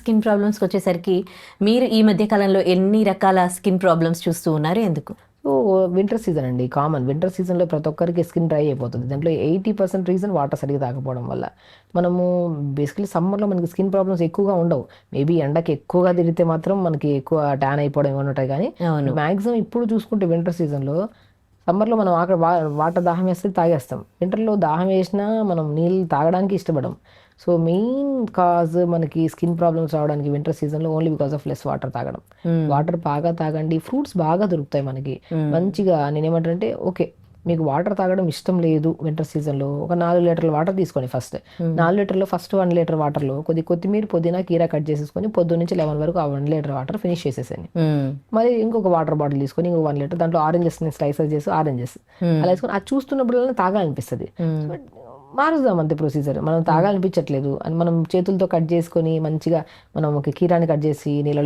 Skin ప్రాబ్లమ్స్కి వచ్చేసరికి మీరు ఈ మధ్య కాలంలో ఎన్ని రకాల స్కిన్ ప్రాబ్లమ్స్ చూస్తూ ఉన్నారు, ఎందుకు? సో వింటర్ సీజన్ అండి, కామన్. వింటర్ సీజన్లో ప్రతి ఒక్కరికి స్కిన్ డ్రై అయిపోతుంది. దాంట్లో 80% రీజన్ వాటర్ సరిగ్గా తాగకపోవడం వల్ల. మనము బేసికలీ సమ్మర్లో మనకి స్కిన్ ప్రాబ్లమ్స్ ఎక్కువగా ఉండవు. మేబీ ఎండకి ఎక్కువగా తిరిగితే మాత్రం మనకి ఎక్కువ ట్యాన్ అయిపోవడం ఇవన్నీ ఉంటాయి. కానీ అవును. మ్యాక్సిమం ఇప్పుడు చూసుకుంటే వింటర్ సీజన్లో, సమ్మర్లో మనం అక్కడ వాటర్ దాహం వేస్తే తాగేస్తాం. వింటర్లో దాహం వేసినా మనం నీళ్ళు తాగడానికి ఇష్టపడం. సో మెయిన్ కాజ్ మనకి స్కిన్ ప్రాబ్లమ్స్ రావడానికి వింటర్ సీజన్లో only because of less water తాగడం. వాటర్ బాగా తాగండి, ఫ్రూట్స్ బాగా దొరుకుతాయి మనకి మంచిగా. నేనేమంటానంటే, ఓకే మీకు వాటర్ తాగడం ఇష్టం లేదు వింటర్ సీజన్లో, ఒక 4 లీటర్ల వాటర్ తీసుకోండి. ఫస్ట్ 4 లీటర్లో ఫస్ట్ 1 లీటర్ వాటర్లో కొద్ది కొత్తిమీర, పుదీనా, కీరా కట్ చేసేసుకొని పొద్దున్న నుంచి 11 వరకు ఆ 1 లీటర్ వాటర్ ఫినిష్ చేసేసాను. మరి ఇంకొక వాటర్ బాటిల్ తీసుకొని ఇంకొక 1 లీటర్, దాంట్లో ఆరెంజెస్ స్లైసెస్ చేసి ఆరెంజెస్ అలా వేసుకొని అది చూస్తున్నప్పుడు తాగాలనిపిస్తుంది. మారుద్దాం అంతే ప్రొసీజర్. మనం తాగాలనిపించట్లేదు అని మనం చేతులతో కట్ చేసుకొని మంచిగా మనం ఒక కీరాని కట్ చేసి నీళ్ళలో